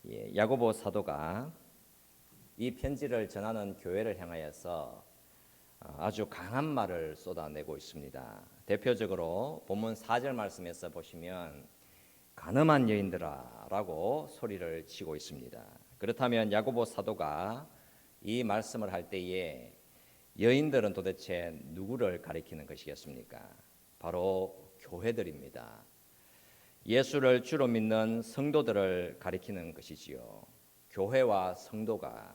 야고보 사도가 이 편지를 전하는 교회를 향하여서 아주 강한 말을 쏟아내고 있습니다. 대표적으로 본문 4절 말씀에서 보시면 가늠한 여인들아 라고 소리를 치고 있습니다. 그렇다면 야고보 사도가 이 말씀을 할 때에 여인들은 도대체 누구를 가리키는 것이겠습니까? 바로 교회들입니다. 예수를 주로 믿는 성도들을 가리키는 것이지요. 교회와 성도가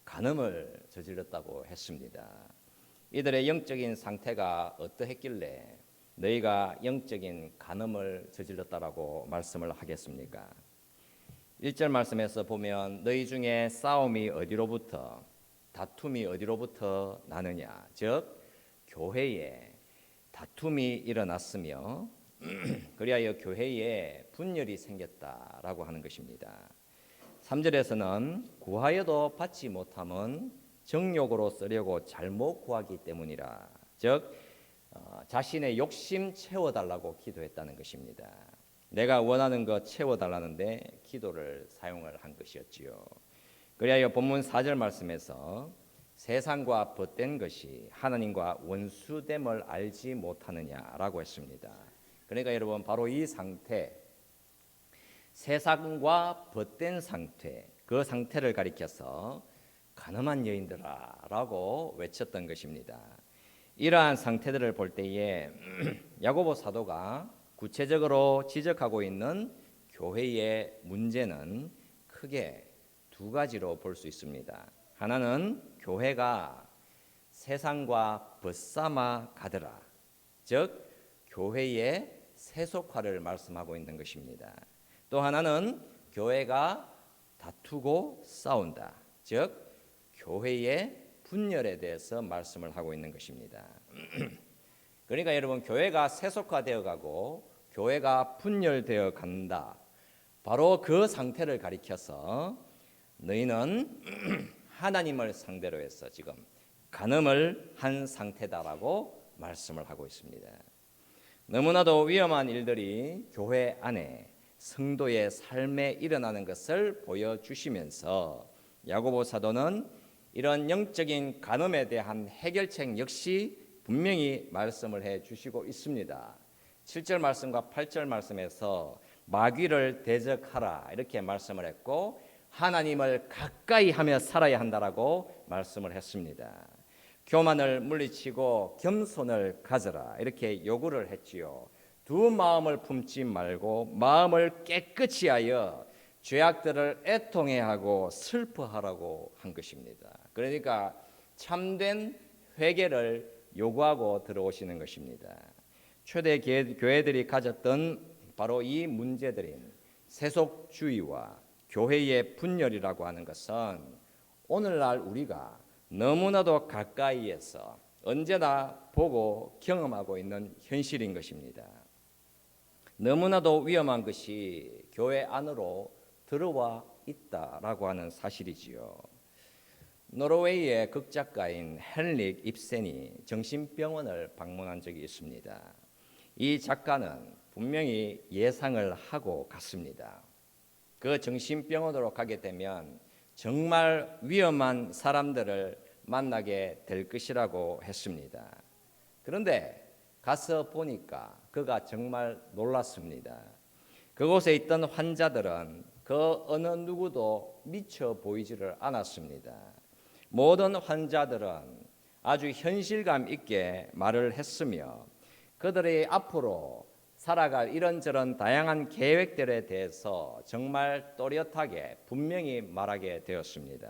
간음을 저질렀다고 했습니다. 이들의 영적인 상태가 어떠했길래 너희가 영적인 간음을 저질렀다라고 말씀을 하겠습니까? 1절 말씀에서 보면 너희 중에 싸움이 어디로부터 다툼이 어디로부터 나느냐, 즉 교회에 다툼이 일어났으며 그리하여 교회에 분열이 생겼다라고 하는 것입니다. 3절에서는 구하여도 받지 못함은 정욕으로 쓰려고 잘못 구하기 때문이라, 즉 자신의 욕심 채워달라고 기도했다는 것입니다. 내가 원하는 것 채워달라는데 기도를 사용을 한 것이었지요. 그리하여 본문 4절 말씀에서 세상과 벗된 것이 하나님과 원수됨을 알지 못하느냐라고 했습니다. 그러니까 여러분, 바로 이 상태, 세상과 벗된 상태, 그 상태를 가리켜서 가늠한 여인들아 라고 외쳤던 것입니다. 이러한 상태들을 볼 때에 야고보 사도가 구체적으로 지적하고 있는 교회의 문제는 크게 두 가지로 볼 수 있습니다. 하나는 교회가 세상과 벗삼아 가더라, 즉 교회의 세속화를 말씀하고 있는 것입니다. 또 하나는 교회가 다투고 싸운다, 즉 교회의 분열에 대해서 말씀을 하고 있는 것입니다. 그러니까 여러분, 교회가 세속화되어 가고 교회가 분열되어 간다, 바로 그 상태를 가리켜서 너희는 하나님을 상대로 해서 지금 간음을 한 상태다라고 말씀을 하고 있습니다. 너무나도 위험한 일들이 교회 안에 성도의 삶에 일어나는 것을 보여주시면서 야고보 사도는 이런 영적인 간음에 대한 해결책 역시 분명히 말씀을 해주시고 있습니다. 7절 말씀과 8절 말씀에서 마귀를 대적하라 이렇게 말씀을 했고, 하나님을 가까이 하며 살아야 한다라고 말씀을 했습니다. 교만을 물리치고 겸손을 가져라 이렇게 요구를 했지요. 두 마음을 품지 말고 마음을 깨끗이 하여 죄악들을 애통해하고 슬퍼하라고 한 것입니다. 그러니까 참된 회개를 요구하고 들어오시는 것입니다. 초대 교회들이 가졌던 바로 이 문제들인 세속주의와 교회의 분열이라고 하는 것은 오늘날 우리가 너무나도 가까이에서 언제나 보고 경험하고 있는 현실인 것입니다. 너무나도 위험한 것이 교회 안으로 들어와 있다라고 하는 사실이지요. 노르웨이의 극작가인 헨릭 입센이 정신병원을 방문한 적이 있습니다. 이 작가는 분명히 예상을 하고 갔습니다. 그 정신병원으로 가게 되면 정말 위험한 사람들을 만나게 될 것이라고 했습니다. 그런데 가서 보니까 그가 정말 놀랐습니다. 그곳에 있던 환자들은 그 어느 누구도 미쳐 보이지를 않았습니다. 모든 환자들은 아주 현실감 있게 말을 했으며 그들의 앞으로 살아갈 이런저런 다양한 계획들에 대해서 정말 또렷하게 분명히 말하게 되었습니다.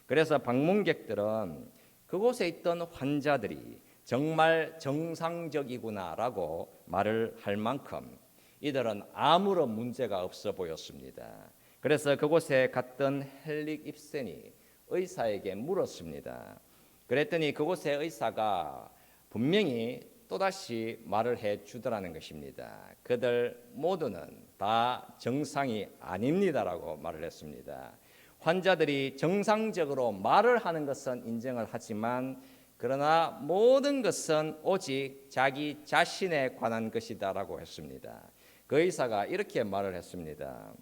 그래서 방문객들은 그곳에 있던 환자들이 정말 정상적이구나라고 말을 할 만큼 이들은 아무런 문제가 없어 보였습니다. 그래서 그곳에 갔던 헨릭 입센이 의사에게 물었습니다. 그랬더니 그곳의 의사가 분명히 또다시 말을 해주더라는 것입니다. 그들 모두는 다 정상이 아닙니다라고 말을 했습니다. 환자들이 정상적으로 말을 하는 것은 인정을 하지만 그러나 모든 것은 오직 자기 자신에 관한 것이다라고 했습니다. 그 의사가 이렇게 말을 했습니다.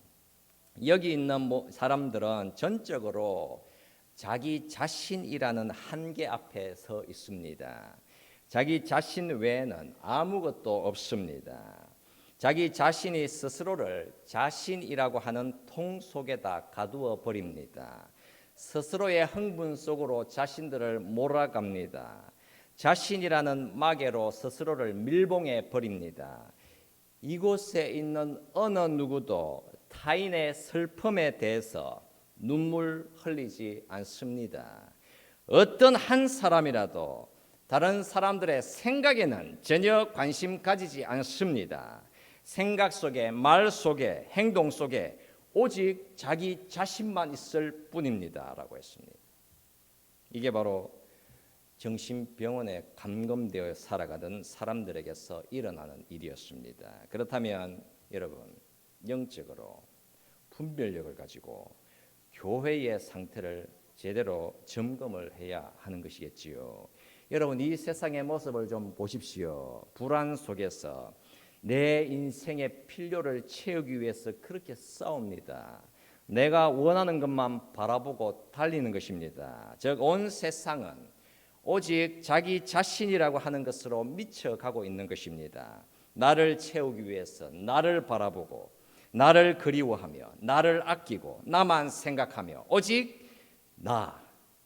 여기 있는 사람들은 전적으로 자기 자신이라는 한계 앞에 서 있습니다. 자기 자신 외에는 아무것도 없습니다. 자기 자신이 스스로를 자신이라고 하는 통 속에다 가두어 버립니다. 스스로의 흥분 속으로 자신들을 몰아갑니다. 자신이라는 마개로 스스로를 밀봉해 버립니다. 이곳에 있는 어느 누구도 타인의 슬픔에 대해서 눈물 흘리지 않습니다. 어떤 한 사람이라도 다른 사람들의 생각에는 전혀 관심 가지지 않습니다. 생각 속에, 말 속에, 행동 속에 오직 자기 자신만 있을 뿐입니다. 라고 했습니다. 이게 바로 정신병원에 감금되어 살아가던 사람들에게서 일어나는 일이었습니다. 그렇다면 여러분, 영적으로 분별력을 가지고 교회의 상태를 제대로 점검을 해야 하는 것이겠지요. 여러분, 이 세상의 모습을 좀 보십시오. 불안 속에서 내 인생의 필요를 채우기 위해서 그렇게 싸웁니다. 내가 원하는 것만 바라보고 달리는 것입니다. 즉, 온 세상은 오직 자기 자신이라고 하는 것으로 미쳐가고 있는 것입니다. 나를 채우기 위해서 나를 바라보고 나를 그리워하며 나를 아끼고 나만 생각하며 오직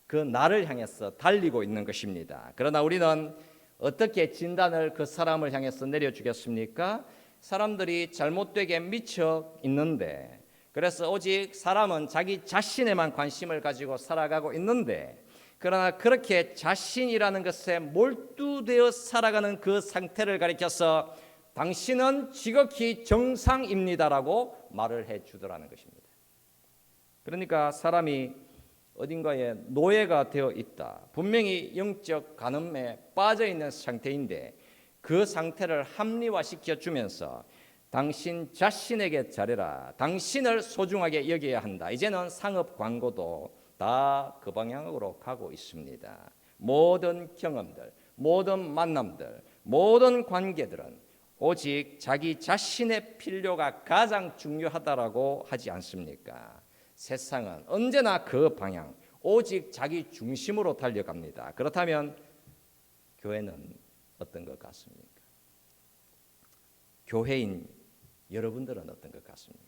그 나를 향해서 달리고 있는 것입니다. 그러나 우리는 어떻게 진단을 그 사람을 향해서 내려주겠습니까? 사람들이 잘못되게 미쳐 있는데, 그래서 오직 사람은 자기 자신에만 관심을 가지고 살아가고 있는데, 그러나 그렇게 자신이라는 것에 몰두되어 살아가는 그 상태를 가리켜서 당신은 지극히 정상입니다라고 말을 해주더라는 것입니다. 그러니까 사람이 어딘가에 노예가 되어 있다, 분명히 영적 간음에 빠져 있는 상태인데 그 상태를 합리화시켜 주면서 당신 자신에게 잘해라, 당신을 소중하게 여겨야 한다. 이제는 상업 광고도 다 그 방향으로 가고 있습니다. 모든 경험들, 모든 만남들, 모든 관계들은 오직 자기 자신의 필요가 가장 중요하다라고 하지 않습니까? 세상은 언제나 그 방향, 오직 자기 중심으로 달려갑니다. 그렇다면 교회는 어떤 것 같습니까? 교회인 여러분들은 어떤 것 같습니까?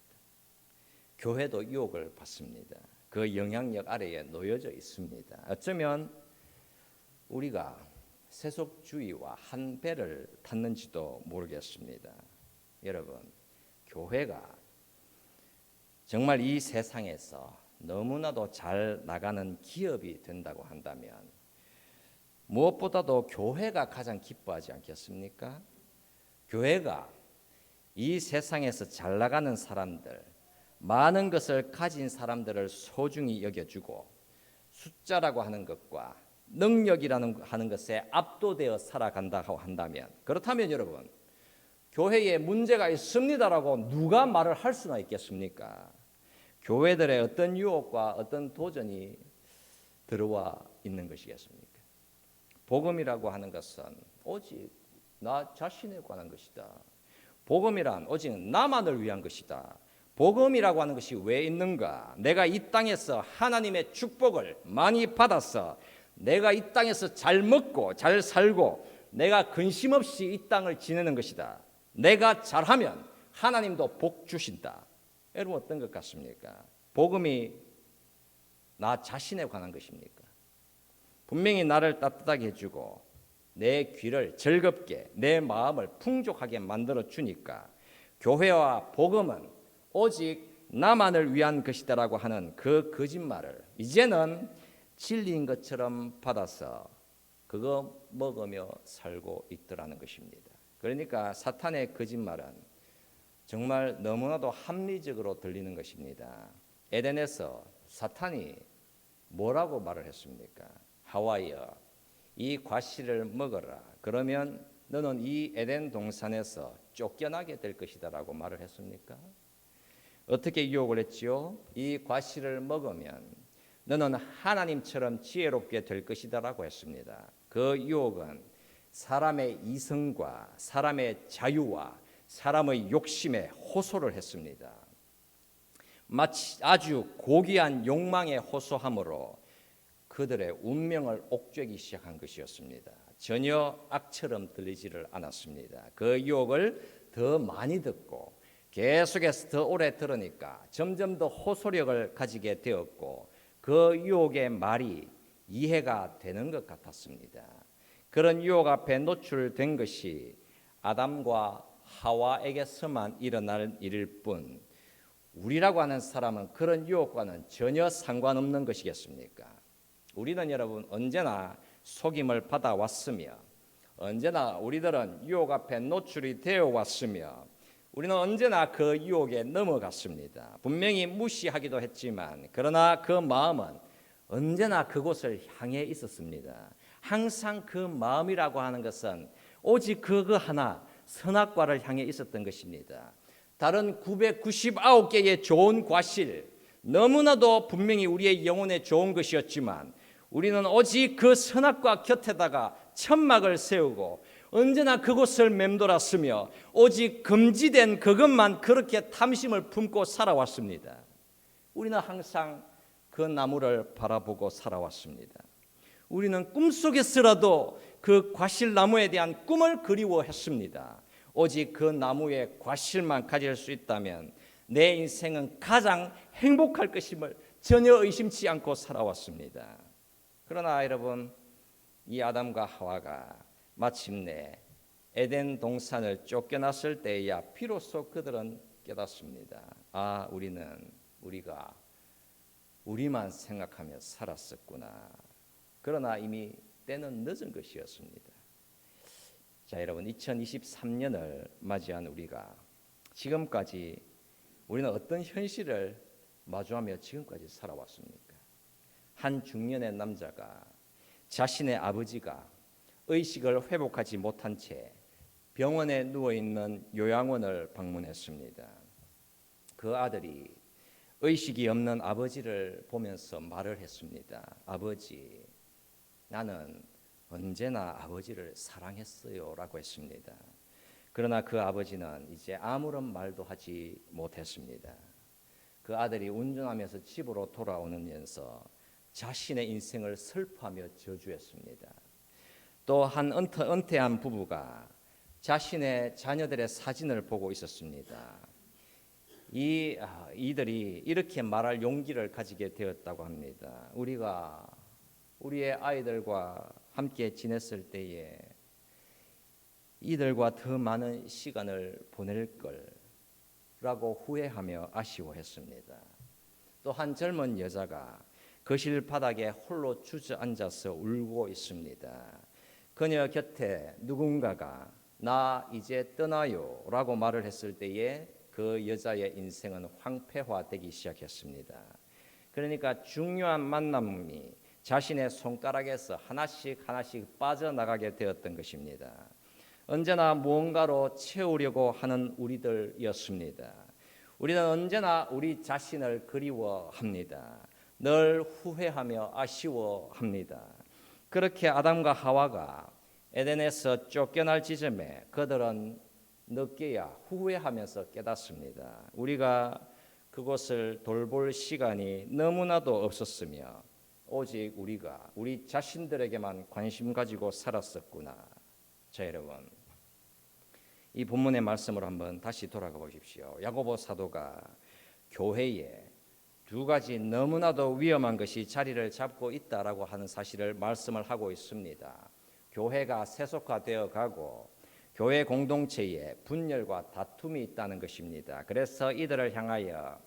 교회도 유혹을 받습니다. 그 영향력 아래에 놓여져 있습니다. 어쩌면 우리가 세속주의와 한 배를 탔는지도 모르겠습니다. 여러분, 교회가 정말 이 세상에서 너무나도 잘 나가는 기업이 된다고 한다면 무엇보다도 교회가 가장 기뻐하지 않겠습니까? 교회가 이 세상에서 잘 나가는 사람들, 많은 것을 가진 사람들을 소중히 여겨주고 숫자라고 하는 것과 능력이라는 하는 것에 압도되어 살아간다고 한다면, 그렇다면 여러분, 교회에 문제가 있습니다라고 누가 말을 할 수나 있겠습니까? 교회들의 어떤 유혹과 어떤 도전이 들어와 있는 것이겠습니까? 복음이라고 하는 것은 오직 나 자신에 관한 것이다. 복음이란 오직 나만을 위한 것이다. 복음이라고 하는 것이 왜 있는가? 내가 이 땅에서 하나님의 축복을 많이 받아서 내가 이 땅에서 잘 먹고 잘 살고 내가 근심 없이 이 땅을 지내는 것이다. 내가 잘하면 하나님도 복 주신다. 여러분, 어떤 것 같습니까? 복음이 나 자신에 관한 것입니까? 분명히 나를 따뜻하게 해주고 내 귀를 즐겁게, 내 마음을 풍족하게 만들어 주니까 교회와 복음은 오직 나만을 위한 것이다라고 하는 그 거짓말을 이제는 진리인 것처럼 받아서 그거 먹으며 살고 있더라는 것입니다. 그러니까 사탄의 거짓말은 정말 너무나도 합리적으로 들리는 것입니다. 에덴에서 사탄이 뭐라고 말을 했습니까? 하와이여, 이 과실을 먹어라. 그러면 너는 이 에덴 동산에서 쫓겨나게 될 것이다라고 말을 했습니까? 어떻게 유혹을 했지요? 이 과실을 먹으면 너는 하나님처럼 지혜롭게 될 것이다라고 했습니다. 그 유혹은 사람의 이성과 사람의 자유와 사람의 욕심에 호소를 했습니다. 마치 아주 고귀한 욕망에 호소함으로 그들의 운명을 옥죄기 시작한 것이었습니다. 전혀 악처럼 들리지를 않았습니다. 그 유혹을 더 많이 듣고 계속해서 더 오래 들으니까 점점 더 호소력을 가지게 되었고 그 유혹의 말이 이해가 되는 것 같았습니다. 그런 유혹 앞에 노출된 것이 아담과 하와에게서만 일어날 일일 뿐 우리라고 하는 사람은 그런 유혹과는 전혀 상관없는 것이겠습니까? 우리는 여러분 언제나 속임을 받아왔으며 언제나 우리들은 유혹 앞에 노출이 되어 왔으며 우리는 언제나 그 유혹에 넘어갔습니다. 분명히 무시하기도 했지만 그러나 그 마음은 언제나 그곳을 향해 있었습니다. 항상 그 마음이라고 하는 것은 오직 그거 하나 선악과를 향해 있었던 것입니다. 다른 999개의 좋은 과실 너무나도 분명히 우리의 영혼에 좋은 것이었지만 우리는 오직 그 선악과 곁에다가 천막을 세우고 언제나 그곳을 맴돌았으며 오직 금지된 그것만 그렇게 탐심을 품고 살아왔습니다. 우리는 항상 그 나무를 바라보고 살아왔습니다. 우리는 꿈속에서라도 그 과실나무에 대한 꿈을 그리워했습니다. 오직 그 나무의 과실만 가질 수 있다면 내 인생은 가장 행복할 것임을 전혀 의심치 않고 살아왔습니다. 그러나 여러분, 이 아담과 하와가 마침내 에덴 동산을 쫓겨났을 때야 비로소 그들은 깨닫습니다. 아, 우리가 우리만 생각하며 살았었구나. 그러나 이미 때는 늦은 것이었습니다. 자, 여러분, 2023년을 맞이한 우리가 지금까지 우리는 어떤 현실을 마주하며 지금까지 살아왔습니까? 한 중년의 남자가 자신의 아버지가 의식을 회복하지 못한 채 병원에 누워있는 요양원을 방문했습니다. 그 아들이 의식이 없는 아버지를 보면서 말을 했습니다. 아버지, 나는 언제나 아버지를 사랑했어요 라고 했습니다. 그러나 그 아버지는 이제 아무런 말도 하지 못했습니다. 그 아들이 운전하면서 집으로 돌아오면서 자신의 인생을 슬퍼하며 저주했습니다. 또 한 은퇴한 부부가 자신의 자녀들의 사진을 보고 있었습니다. 이들이 이렇게 말할 용기를 가지게 되었다고 합니다. 우리가 우리의 아이들과 함께 지냈을 때에 이들과 더 많은 시간을 보낼 걸라고 후회하며 아쉬워했습니다. 또 한 젊은 여자가 거실 바닥에 홀로 주저앉아서 울고 있습니다. 그녀 곁에 누군가가 나 이제 떠나요 라고 말을 했을 때에 그 여자의 인생은 황폐화되기 시작했습니다. 그러니까 중요한 만남이 자신의 손가락에서 하나씩 빠져나가게 되었던 것입니다. 언제나 무언가로 채우려고 하는 우리들이었습니다. 우리는 언제나 우리 자신을 그리워합니다. 늘 후회하며 아쉬워합니다. 그렇게 아담과 하와가 에덴에서 쫓겨날 지점에 그들은 늦게야 후회하면서 깨닫습니다. 우리가 그곳을 돌볼 시간이 너무나도 없었으며 오직 우리가 우리 자신들에게만 관심 가지고 살았었구나. 자, 여러분, 이 본문의 말씀으로 한번 다시 돌아가 보십시오. 야고보 사도가 교회에 두 가지 너무나도 위험한 것이 자리를 잡고 있다라고 하는 사실을 말씀을 하고 있습니다. 교회가 세속화되어 가고 교회 공동체에 분열과 다툼이 있다는 것입니다. 그래서 이들을 향하여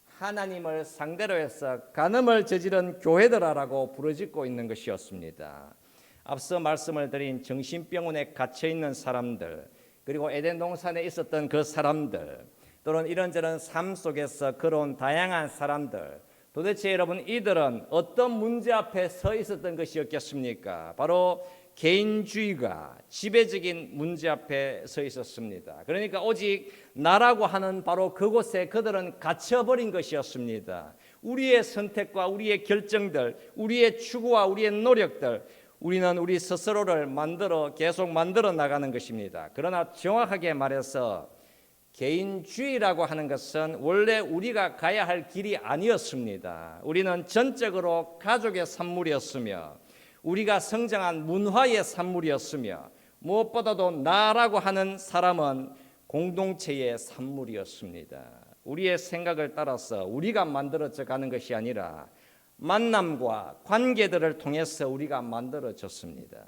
하나님을 상대로 해서 간음을 저지른 교회들아라고 부르짖고 있는 것이었습니다. 앞서 말씀을 드린 정신병원에 갇혀 있는 사람들, 그리고 에덴 동산에 있었던 그 사람들, 또는 이런저런 삶 속에서 걸어온 다양한 사람들, 도대체 여러분 이들은 어떤 문제 앞에 서 있었던 것이었겠습니까? 바로 개인주의가 지배적인 문제 앞에 서 있었습니다. 그러니까 오직 나라고 하는 바로 그곳에 그들은 갇혀버린 것이었습니다. 우리의 선택과 우리의 결정들, 우리의 추구와 우리의 노력들, 우리는 우리 스스로를 계속 만들어 나가는 것입니다. 그러나 정확하게 말해서 개인주의라고 하는 것은 원래 우리가 가야 할 길이 아니었습니다. 우리는 전적으로 가족의 산물이었으며 우리가 성장한 문화의 산물이었으며 무엇보다도 나라고 하는 사람은 공동체의 산물이었습니다. 우리의 생각을 따라서 우리가 만들어져 가는 것이 아니라 만남과 관계들을 통해서 우리가 만들어졌습니다.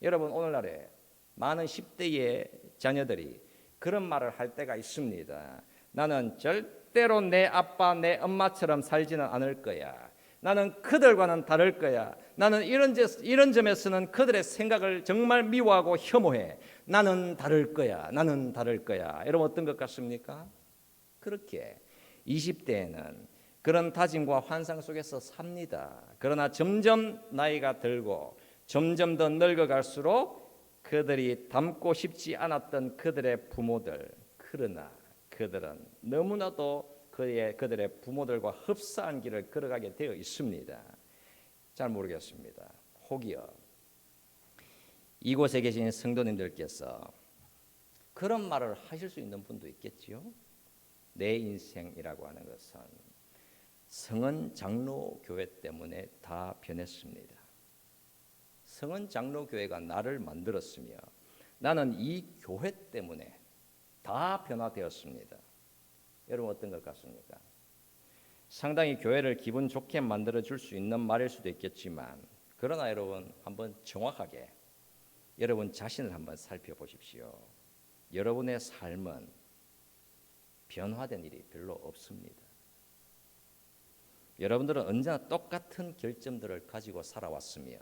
여러분, 오늘날에 많은 10대의 자녀들이 그런 말을 할 때가 있습니다. 나는 절대로 내 아빠, 내 엄마처럼 살지는 않을 거야. 나는 그들과는 다를 거야. 나는 이런 점에서는 그들의 생각을 정말 미워하고 혐오해. 나는 다를 거야. 나는 다를 거야. 여러분, 어떤 것 같습니까? 그렇게 20대에는 그런 다짐과 환상 속에서 삽니다. 그러나 점점 나이가 들고 점점 더 늙어갈수록 그들이 닮고 싶지 않았던 그들의 부모들, 그러나 그들은 너무나도 그들의 부모들과 흡사한 길을 걸어가게 되어 있습니다. 잘 모르겠습니다. 혹여 이곳에 계신 성도님들께서 그런 말을 하실 수 있는 분도 있겠지요. 내 인생이라고 하는 것은 성은 장로 교회 때문에 다 변했습니다. 성은 장로 교회가 나를 만들었으며 나는 이 교회 때문에 다 변화되었습니다. 여러분, 어떤 것 같습니까? 상당히 교회를 기분 좋게 만들어 줄 수 있는 말일 수도 있겠지만, 그러나 여러분, 한번 정확하게 여러분 자신을 한번 살펴보십시오. 여러분의 삶은 변화된 일이 별로 없습니다. 여러분들은 언제나 똑같은 결점들을 가지고 살아왔으며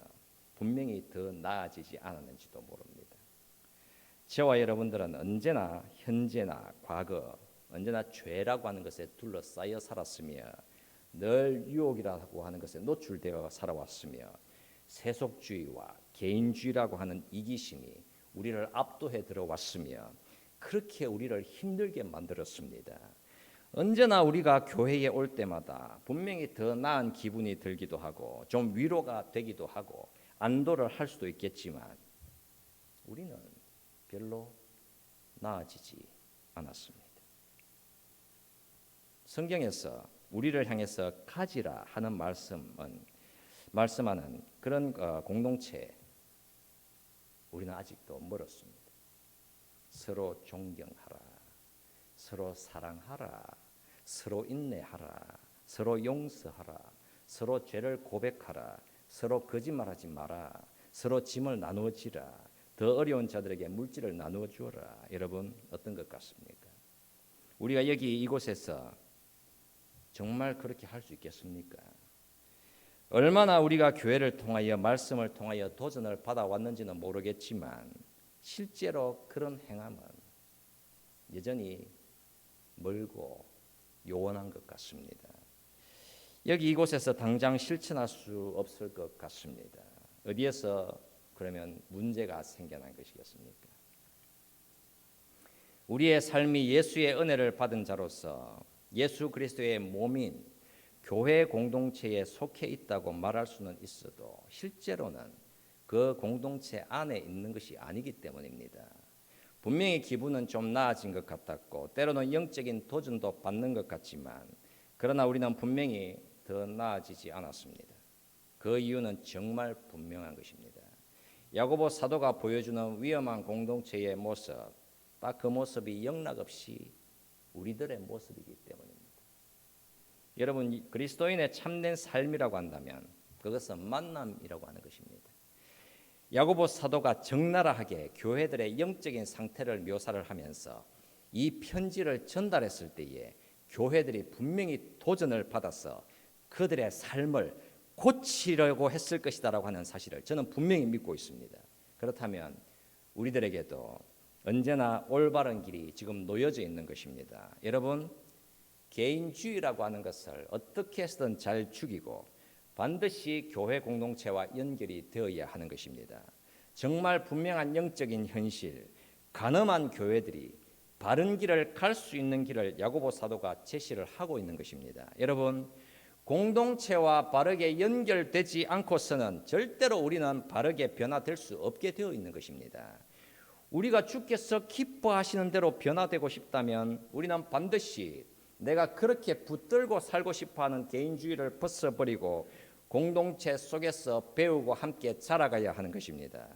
분명히 더 나아지지 않았는지도 모릅니다. 저와 여러분들은 언제나 현재나 과거, 언제나 죄라고 하는 것에 둘러싸여 살았으며 늘 유혹이라고 하는 것에 노출되어 살아왔으며 세속주의와 개인주의라고 하는 이기심이 우리를 압도해 들어왔으며 그렇게 우리를 힘들게 만들었습니다. 언제나 우리가 교회에 올 때마다 분명히 더 나은 기분이 들기도 하고 좀 위로가 되기도 하고 안도를 할 수도 있겠지만 우리는 별로 나아지지 않았습니다. 성경에서 우리를 향해서 가지라 하는 말씀하는 그런 공동체 우리는 아직도 멀었습니다. 서로 존경하라, 서로 사랑하라, 서로 인내하라, 서로 용서하라, 서로 죄를 고백하라, 서로 거짓말하지 마라, 서로 짐을 나누어 지라, 더 어려운 자들에게 물질을 나누어 주어라. 여러분, 어떤 것 같습니까? 우리가 여기 이곳에서 정말 그렇게 할 수 있겠습니까? 얼마나 우리가 교회를 통하여 말씀을 통하여 도전을 받아왔는지는 모르겠지만 실제로 그런 행함은 여전히 멀고 요원한 것 같습니다. 여기 이곳에서 당장 실천할 수 없을 것 같습니다. 어디에서 그러면 문제가 생겨난 것이겠습니까? 우리의 삶이 예수의 은혜를 받은 자로서 예수 그리스도의 몸인 교회 공동체에 속해 있다고 말할 수는 있어도 실제로는 그 공동체 안에 있는 것이 아니기 때문입니다. 분명히 기분은 좀 나아진 것 같았고 때로는 영적인 도전도 받는 것 같지만 그러나 우리는 분명히 더 나아지지 않았습니다. 그 이유는 정말 분명한 것입니다. 야고보 사도가 보여주는 위험한 공동체의 모습, 딱 그 모습이 영락없이 우리들의 모습이기 때문입니다. 여러분, 그리스도인의 참된 삶이라고 한다면 그것은 만남이라고 하는 것입니다. 야고보 사도가 적나라하게 교회들의 영적인 상태를 묘사를 하면서 이 편지를 전달했을 때에 교회들이 분명히 도전을 받아서 그들의 삶을 고치려고 했을 것이다라고 하는 사실을 저는 분명히 믿고 있습니다. 그렇다면 우리들에게도 언제나 올바른 길이 지금 놓여져 있는 것입니다. 여러분, 개인주의라고 하는 것을 어떻게 해서든 잘 죽이고 반드시 교회 공동체와 연결이 되어야 하는 것입니다. 정말 분명한 영적인 현실, 간음한 교회들이 바른 길을 갈 수 있는 길을 야고보 사도가 제시를 하고 있는 것입니다. 여러분, 공동체와 바르게 연결되지 않고서는 절대로 우리는 바르게 변화될 수 없게 되어 있는 것입니다. 우리가 주께서 기뻐하시는 대로 변화되고 싶다면 우리는 반드시 내가 그렇게 붙들고 살고 싶어하는 개인주의를 벗어버리고 공동체 속에서 배우고 함께 자라가야 하는 것입니다.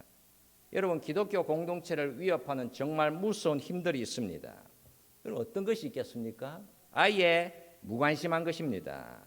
여러분, 기독교 공동체를 위협하는 정말 무서운 힘들이 있습니다. 여러분, 어떤 것이 있겠습니까? 아예 무관심한 것입니다.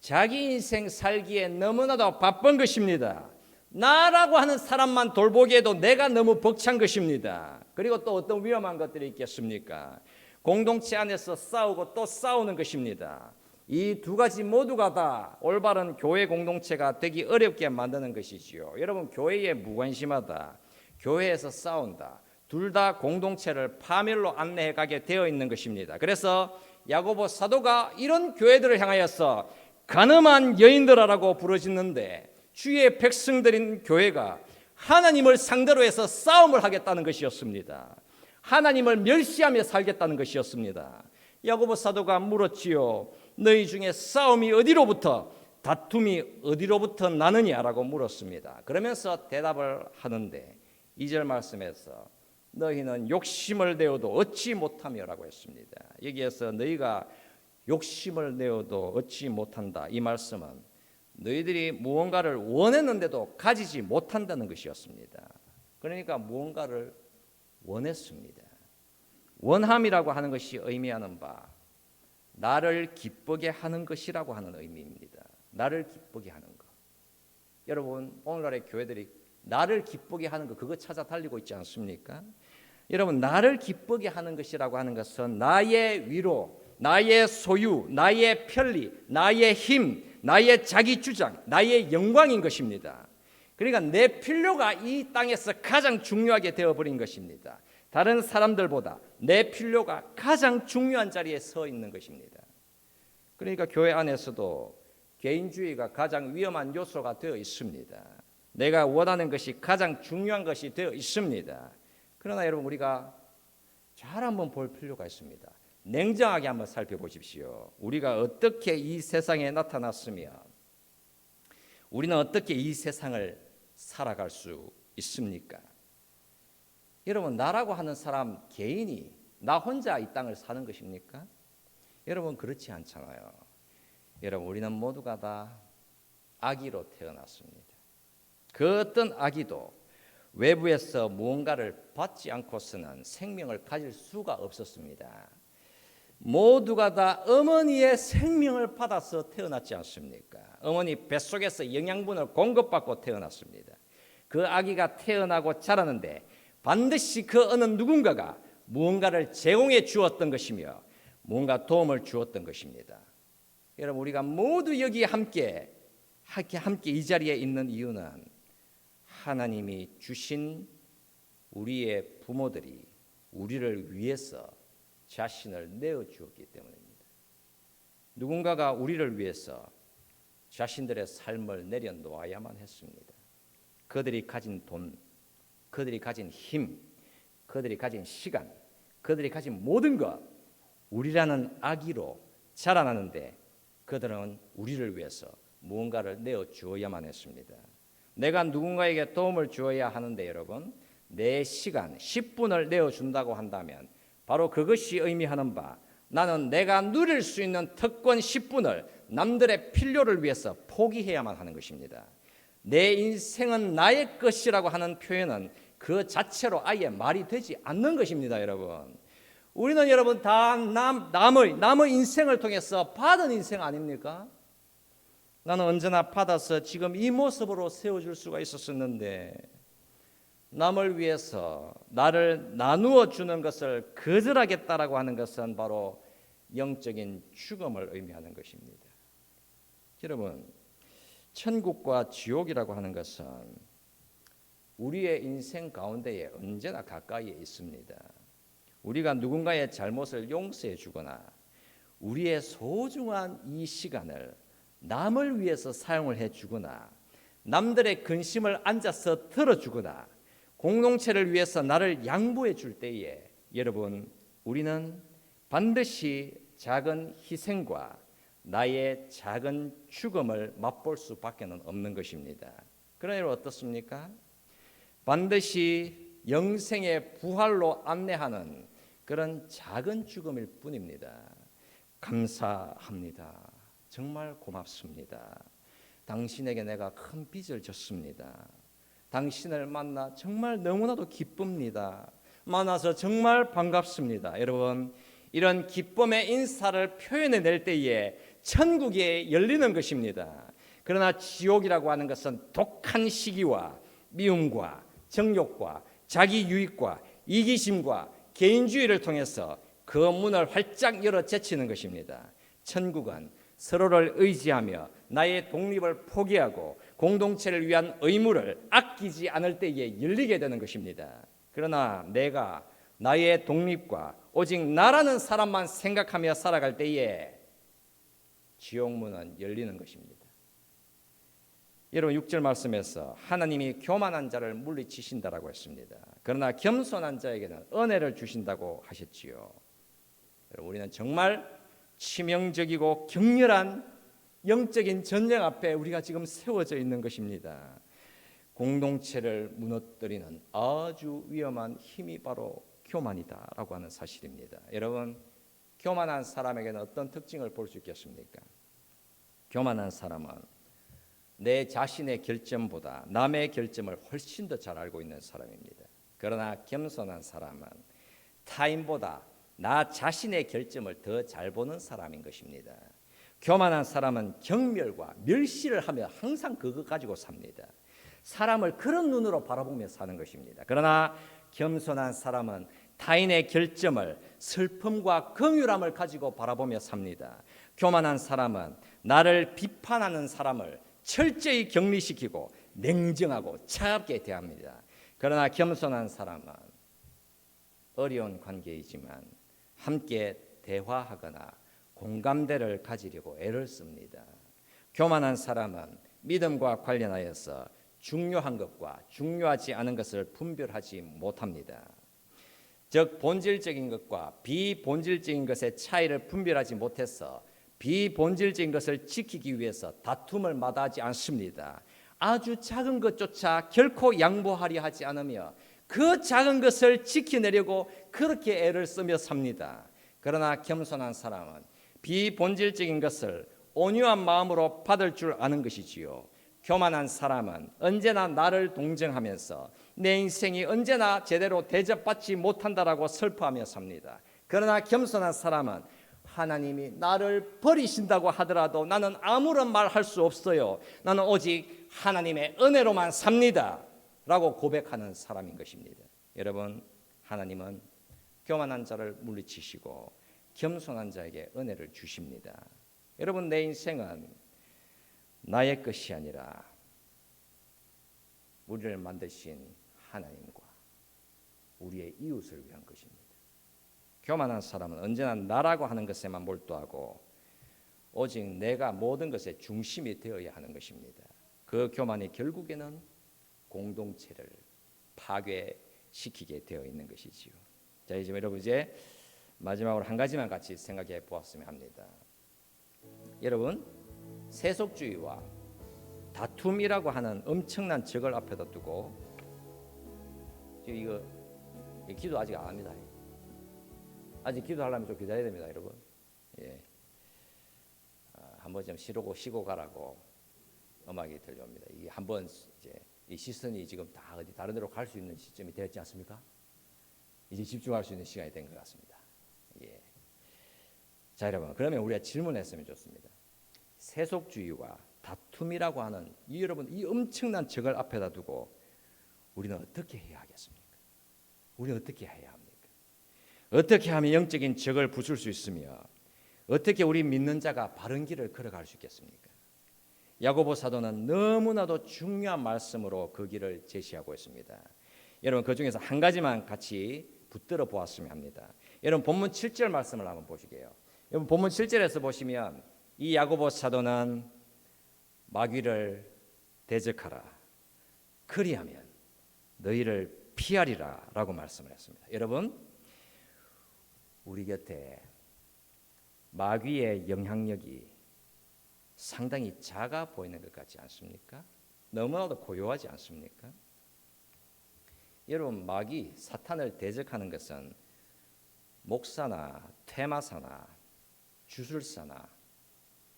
자기 인생 살기에 너무나도 바쁜 것입니다. 나라고 하는 사람만 돌보기에도 내가 너무 벅찬 것입니다. 그리고 또 어떤 위험한 것들이 있겠습니까? 공동체 안에서 싸우고 또 싸우는 것입니다. 이 두 가지 모두가 다 올바른 교회 공동체가 되기 어렵게 만드는 것이지요. 여러분, 교회에 무관심하다, 교회에서 싸운다, 둘 다 공동체를 파멸로 안내해 가게 되어 있는 것입니다. 그래서 야고보 사도가 이런 교회들을 향하여서 가늠한 여인들아라고 부르짖는데, 주의 백성들인 교회가 하나님을 상대로 해서 싸움을 하겠다는 것이었습니다. 하나님을 멸시하며 살겠다는 것이었습니다. 야고보 사도가 물었지요. 너희 중에 싸움이 어디로부터, 다툼이 어디로부터 나느냐라고 물었습니다. 그러면서 대답을 하는데 2절 말씀에서 너희는 욕심을 내어도 얻지 못하며라고 했습니다. 여기에서 너희가 욕심을 내어도 얻지 못한다, 이 말씀은 너희들이 무언가를 원했는데도 가지지 못한다는 것이었습니다. 그러니까 무언가를 원했습니다. 원함이라고 하는 것이 의미하는 바, 나를 기쁘게 하는 것이라고 하는 의미입니다. 나를 기쁘게 하는 것. 여러분, 오늘날의 교회들이 나를 기쁘게 하는 것, 그거 찾아 달리고 있지 않습니까? 여러분, 나를 기쁘게 하는 것이라고 하는 것은 나의 위로, 나의 소유, 나의 편리, 나의 힘, 나의 자기 주장, 나의 영광인 것입니다. 그러니까 내 필요가 이 땅에서 가장 중요하게 되어버린 것입니다. 다른 사람들보다 내 필요가 가장 중요한 자리에 서 있는 것입니다. 그러니까 교회 안에서도 개인주의가 가장 위험한 요소가 되어 있습니다. 내가 원하는 것이 가장 중요한 것이 되어 있습니다. 그러나 여러분, 우리가 잘 한번 볼 필요가 있습니다. 냉정하게 한번 살펴보십시오. 우리가 어떻게 이 세상에 나타났으며 우리는 어떻게 이 세상을 살아갈 수 있습니까? 여러분, 나라고 하는 사람 개인이 나 혼자 이 땅을 사는 것입니까? 여러분, 그렇지 않잖아요. 여러분, 우리는 모두가 다 아기로 태어났습니다. 그 어떤 아기도 외부에서 무언가를 받지 않고서는 생명을 가질 수가 없었습니다. 모두가 다 어머니의 생명을 받아서 태어났지 않습니까? 어머니 뱃속에서 영양분을 공급받고 태어났습니다. 그 아기가 태어나고 자라는데 반드시 그 어느 누군가가 무언가를 제공해 주었던 것이며 무언가 도움을 주었던 것입니다. 여러분, 우리가 모두 여기 함께 이 자리에 있는 이유는 하나님이 주신 우리의 부모들이 우리를 위해서 자신을 내어주었기 때문입니다. 누군가가 우리를 위해서 자신들의 삶을 내려놓아야만 했습니다. 그들이 가진 돈, 그들이 가진 힘, 그들이 가진 시간, 그들이 가진 모든 것, 우리라는 아기로 자라나는데 그들은 우리를 위해서 무언가를 내어주어야만 했습니다. 내가 누군가에게 도움을 주어야 하는데 여러분, 내 시간 10분을 내어준다고 한다면 바로 그것이 의미하는 바, 나는 내가 누릴 수 있는 특권 10분을 남들의 필요를 위해서 포기해야만 하는 것입니다. 내 인생은 나의 것이라고 하는 표현은 그 자체로 아예 말이 되지 않는 것입니다. 여러분, 우리는 여러분 다 남의 인생을 통해서 받은 인생 아닙니까? 나는 언제나 받아서 지금 이 모습으로 세워줄 수가 있었었는데 남을 위해서 나를 나누어 주는 것을 거절하겠다라고 하는 것은 바로 영적인 죽음을 의미하는 것입니다. 여러분, 천국과 지옥이라고 하는 것은 우리의 인생 가운데에 언제나 가까이에 있습니다. 우리가 누군가의 잘못을 용서해 주거나 우리의 소중한 이 시간을 남을 위해서 사용을 해 주거나 남들의 근심을 앉아서 들어주거나 공동체를 위해서 나를 양보해 줄 때에 여러분, 우리는 반드시 작은 희생과 나의 작은 죽음을 맛볼 수밖에 없는 것입니다. 그러나 어떻습니까? 반드시 영생의 부활로 안내하는 그런 작은 죽음일 뿐입니다. 감사합니다. 정말 고맙습니다. 당신에게 내가 큰 빚을 졌습니다. 당신을 만나 정말 너무나도 기쁩니다. 만나서 정말 반갑습니다. 여러분, 이런 기쁨의 인사를 표현해낼 때에 천국이 열리는 것입니다. 그러나 지옥이라고 하는 것은 독한 시기와 미움과 정욕과 자기 유익과 이기심과 개인주의를 통해서 그 문을 활짝 열어 제치는 것입니다. 천국은 서로를 의지하며 나의 독립을 포기하고 공동체를 위한 의무를 아끼지 않을 때에 열리게 되는 것입니다. 그러나 내가 나의 독립과 오직 나라는 사람만 생각하며 살아갈 때에 지옥문은 열리는 것입니다. 여러분 6절 말씀에서 하나님이 교만한 자를 물리치신다라고 했습니다. 그러나 겸손한 자에게는 은혜를 주신다고 하셨지요. 여러분, 우리는 정말 치명적이고 격렬한 영적인 전쟁 앞에 우리가 지금 세워져 있는 것입니다. 공동체를 무너뜨리는 아주 위험한 힘이 바로 교만이다라고 하는 사실입니다. 여러분, 교만한 사람에게는 어떤 특징을 볼 수 있겠습니까? 교만한 사람은 내 자신의 결점보다 남의 결점을 훨씬 더 잘 알고 있는 사람입니다. 그러나 겸손한 사람은 타인보다 나 자신의 결점을 더 잘 보는 사람인 것입니다. 교만한 사람은 경멸과 멸시를 하며 항상 그거 가지고 삽니다. 사람을 그런 눈으로 바라보며 사는 것입니다. 그러나 겸손한 사람은 타인의 결점을 슬픔과 긍휼함을 가지고 바라보며 삽니다. 교만한 사람은 나를 비판하는 사람을 철저히 격리시키고 냉정하고 차갑게 대합니다. 그러나 겸손한 사람은 어려운 관계이지만 함께 대화하거나 공감대를 가지려고 애를 씁니다. 교만한 사람은 믿음과 관련하여서 중요한 것과 중요하지 않은 것을 분별하지 못합니다. 즉 본질적인 것과 비본질적인 것의 차이를 분별하지 못해서 비본질적인 것을 지키기 위해서 다툼을 마다하지 않습니다. 아주 작은 것조차 결코 양보하려 하지 않으며 그 작은 것을 지켜내려고 그렇게 애를 쓰며 삽니다. 그러나 겸손한 사람은 비본질적인 것을 온유한 마음으로 받을 줄 아는 것이지요. 교만한 사람은 언제나 나를 동정하면서 내 인생이 언제나 제대로 대접받지 못한다라고 슬퍼하며 삽니다. 그러나 겸손한 사람은 하나님이 나를 버리신다고 하더라도 나는 아무런 말 할 수 없어요. 나는 오직 하나님의 은혜로만 삽니다 라고 고백하는 사람인 것입니다. 여러분, 하나님은 교만한 자를 물리치시고 겸손한 자에게 은혜를 주십니다. 여러분, 내 인생은 나의 것이 아니라 우리를 만드신 하나님과 우리의 이웃을 위한 것입니다. 교만한 사람은 언제나 나라고 하는 것에만 몰두하고 오직 내가 모든 것의 중심이 되어야 하는 것입니다. 그 교만이 결국에는 공동체를 파괴시키게 되어 있는 것이지요. 자, 이제 여러분 이제 마지막으로 한 가지만 같이 생각해 보았으면 합니다. 여러분, 세속주의와 다툼이라고 하는 엄청난 적을 앞에다 두고 지금 이거 기도 아직 안 합니다. 아직 기도하려면 좀 기다려야 됩니다, 여러분. 예, 한번 좀 쉬고 가라고 음악이 들려옵니다. 이게 한번 이제 이 시선이 지금 다 어디 다른 데로 갈 수 있는 시점이 되었지 않습니까? 이제 집중할 수 있는 시간이 된 것 같습니다. 예. 자, 여러분, 그러면 우리가 질문했으면 좋습니다. 세속주의와 다툼이라고 하는 이 엄청난 적을 앞에다 두고 우리는 어떻게 해야 하겠습니까? 우리는 어떻게 해야 합니까? 어떻게 하면 영적인 적을 부술 수 있으며 어떻게 우리 믿는 자가 바른 길을 걸어갈 수 있겠습니까? 야고보 사도는 너무나도 중요한 말씀으로 그 길을 제시하고 있습니다. 여러분, 그 중에서 한 가지만 같이 붙들어 보았으면 합니다. 여러분, 본문 7절 말씀을 한번 보시게요. 여러분, 본문 7절에서 보시면 이 야고보 사도는 마귀를 대적하라, 그리하면 너희를 피하리라 라고 말씀을 했습니다. 여러분, 우리 곁에 마귀의 영향력이 상당히 작아 보이는 것 같지 않습니까? 너무나도 고요하지 않습니까? 여러분, 마귀, 사탄을 대적하는 것은 목사나 퇴마사나 주술사나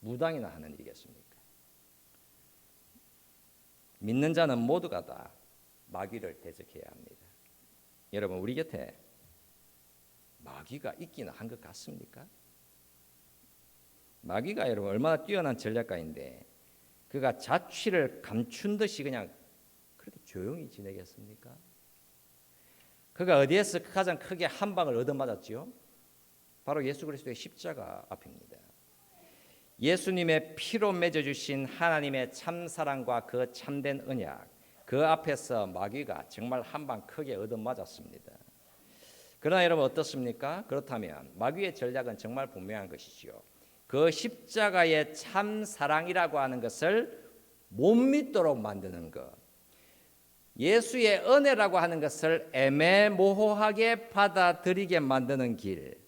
무당이나 하는 일이겠습니까? 믿는 자는 모두가 다 마귀를 대적해야 합니다. 여러분, 우리 곁에 마귀가 있기는 한 것 같습니까? 마귀가 여러분 얼마나 뛰어난 전략가인데 그가 자취를 감춘 듯이 그냥 그렇게 조용히 지내겠습니까? 그가 어디에서 가장 크게 한 방을 얻어맞았지요? 바로 예수 그리스도의 십자가 앞입니다. 예수님의 피로 맺어주신 하나님의 참사랑과 그 참된 언약, 그 앞에서 마귀가 정말 한 방 크게 얻어맞았습니다. 그러나 여러분 어떻습니까? 그렇다면 마귀의 전략은 정말 분명한 것이지요. 그 십자가의 참사랑이라고 하는 것을 못 믿도록 만드는 것, 예수의 은혜라고 하는 것을 애매모호하게 받아들이게 만드는 길.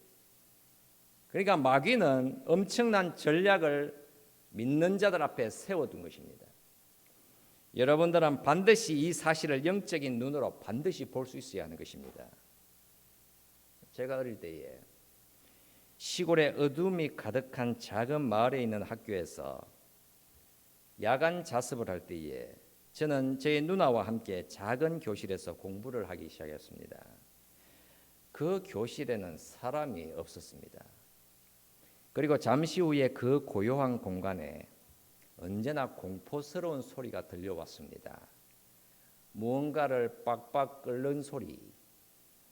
그러니까 마귀는 엄청난 전략을 믿는 자들 앞에 세워둔 것입니다. 여러분들은 반드시 이 사실을 영적인 눈으로 반드시 볼 수 있어야 하는 것입니다. 제가 어릴 때에 시골에 어둠이 가득한 작은 마을에 있는 학교에서 야간 자습을 할 때에 저는 저희 누나와 함께 작은 교실에서 공부를 하기 시작했습니다. 그 교실에는 사람이 없었습니다. 그리고 잠시 후에 그 고요한 공간에 언제나 공포스러운 소리가 들려왔습니다. 무언가를 빡빡 끓는 소리,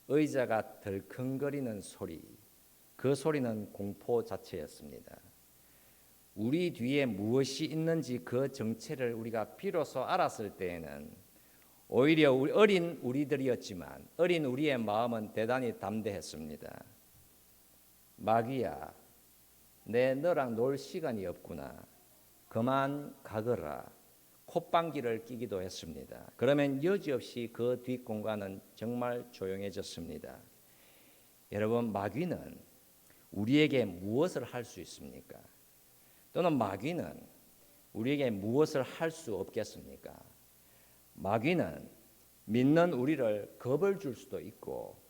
의자가 덜컹거리는 소리, 그 소리는 공포 자체였습니다. 우리 뒤에 무엇이 있는지 그 정체를 우리가 비로소 알았을 때에는 오히려 어린 우리들이었지만 어린 우리의 마음은 대단히 담대했습니다. 마귀야, 내 너랑 놀 시간이 없구나. 그만 가거라. 콧방귀를 끼기도 했습니다. 그러면 여지없이 그 뒷공간은 정말 조용해졌습니다. 여러분, 마귀는 우리에게 무엇을 할 수 있습니까? 또는 마귀는 우리에게 무엇을 할 수 없겠습니까? 마귀는 믿는 우리를 겁을 줄 수도 있고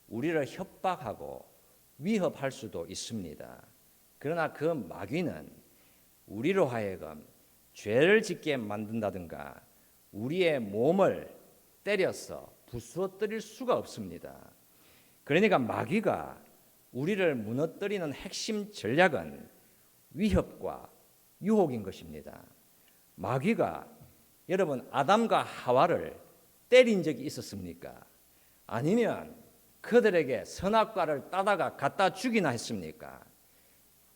우리를 협박하고 위협할 수도 있습니다. 그러나 그 마귀는 우리로 하여금 죄를 짓게 만든다든가 우리의 몸을 때려서 부수어뜨릴 수가 없습니다. 그러니까 마귀가 우리를 무너뜨리는 핵심 전략은 위협과 유혹인 것입니다. 마귀가 여러분 아담과 하와를 때린 적이 있었습니까? 아니면 그들에게 선악과를 따다가 갖다 주기나 했습니까?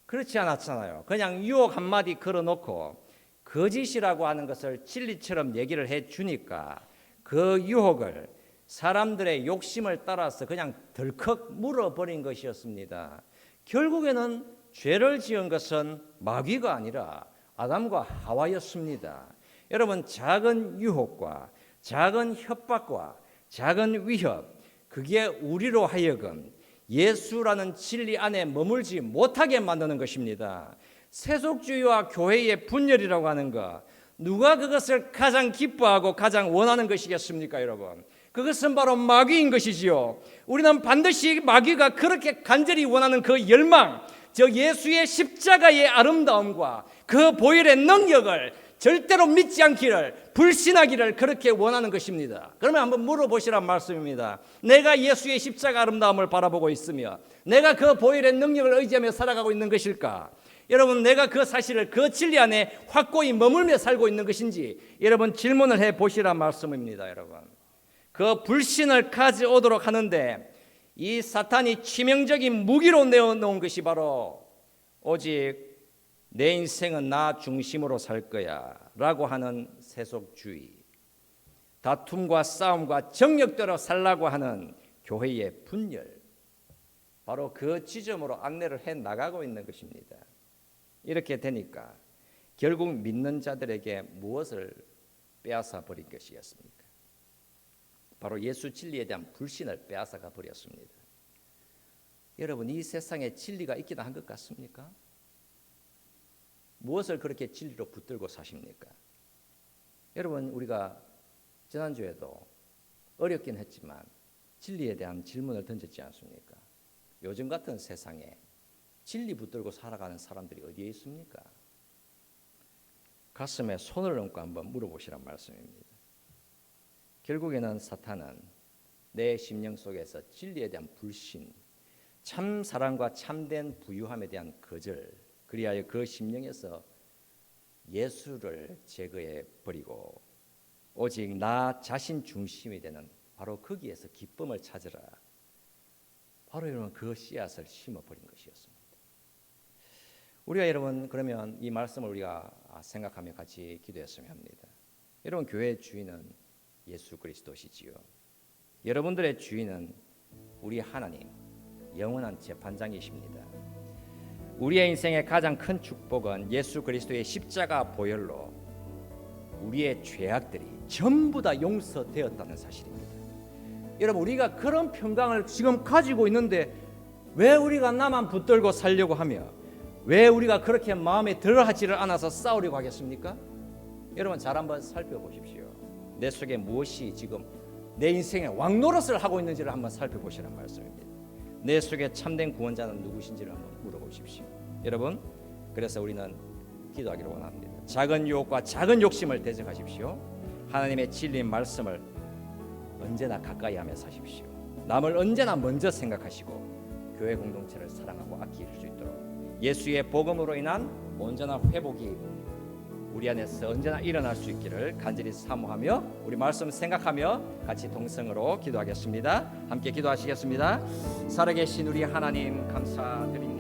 그렇지 않았잖아요. 그냥 유혹 한마디 걸어놓고 거짓이라고 하는 것을 진리처럼 얘기를 해주니까 그 유혹을 사람들의 욕심을 따라서 그냥 덜컥 물어버린 것이었습니다. 결국에는 죄를 지은 것은 마귀가 아니라 아담과 하와였습니다. 여러분, 작은 유혹과 작은 협박과 작은 위협, 그게 우리로 하여금 예수라는 진리 안에 머물지 못하게 만드는 것입니다. 세속주의와 교회의 분열이라고 하는 것, 누가 그것을 가장 기뻐하고 가장 원하는 것이겠습니까, 여러분? 그것은 바로 마귀인 것이지요. 우리는 반드시 마귀가 그렇게 간절히 원하는 그 열망, 저 예수의 십자가의 아름다움과 그 보혈의 능력을 절대로 믿지 않기를, 불신하기를 그렇게 원하는 것입니다. 그러면 한번 물어보시란 말씀입니다. 내가 예수의 십자가 아름다움을 바라보고 있으며 내가 그 보혈의 능력을 의지하며 살아가고 있는 것일까? 여러분, 내가 그 사실을 그 진리 안에 확고히 머물며 살고 있는 것인지 여러분 질문을 해보시란 말씀입니다. 여러분, 그 불신을 가져오도록 하는데 이 사탄이 치명적인 무기로 내어놓은 것이 바로 오직 내 인생은 나 중심으로 살 거야 라고 하는 세속주의, 다툼과 싸움과 정력대로 살라고 하는 교회의 분열, 바로 그 지점으로 안내를 해나가고 있는 것입니다. 이렇게 되니까 결국 믿는 자들에게 무엇을 빼앗아 버린 것이었습니까? 바로 예수 진리에 대한 불신을 빼앗아가 버렸습니다. 여러분, 이 세상에 진리가 있기는 한 것 같습니까? 무엇을 그렇게 진리로 붙들고 사십니까? 여러분, 우리가 지난주에도 어렵긴 했지만 진리에 대한 질문을 던졌지 않습니까? 요즘 같은 세상에 진리 붙들고 살아가는 사람들이 어디에 있습니까? 가슴에 손을 얹고 한번 물어보시란 말씀입니다. 결국에는 사탄은 내 심령 속에서 진리에 대한 불신, 참 사랑과 참된 부유함에 대한 거절, 그리하여 그 심령에서 예수를 제거해 버리고 오직 나 자신 중심이 되는 바로 거기에서 기쁨을 찾으라. 바로 여러분 그 씨앗을 심어버린 것이었습니다. 우리가 여러분 그러면 이 말씀을 우리가 생각하며 같이 기도했으면 합니다. 여러분 교회의 주인은 예수 그리스도시지요. 여러분들의 주인은 우리 하나님 영원한 재판장이십니다. 우리의 인생의 가장 큰 축복은 예수 그리스도의 십자가 보혈로 우리의 죄악들이 전부 다 용서되었다는 사실입니다. 여러분 우리가 그런 평강을 지금 가지고 있는데 왜 우리가 나만 붙들고 살려고 하며 왜 우리가 그렇게 마음에 들어하지를 않아서 싸우려고 하겠습니까? 여러분 잘 한번 살펴보십시오. 내 속에 무엇이 지금 내 인생의 왕노릇을 하고 있는지를 한번 살펴보시란 말씀입니다. 내 속에 참된 구원자는 누구신지를 한번 물어보십시오. 여러분 그래서 우리는 기도하기를 원합니다. 작은 유혹과 작은 욕심을 대적하십시오. 하나님의 진리 말씀을 언제나 가까이 하며 사십시오. 남을 언제나 먼저 생각하시고 교회 공동체를 사랑하고 아낄 수 있도록 예수의 복음으로 인한 온전한 회복이 우리 안에서 언제나 일어날 수 있기를 간절히 사모하며 우리 말씀 생각하며 같이 동성으로 기도하겠습니다. 함께 기도하시겠습니다. 살아계신 우리 하나님 감사드립니다.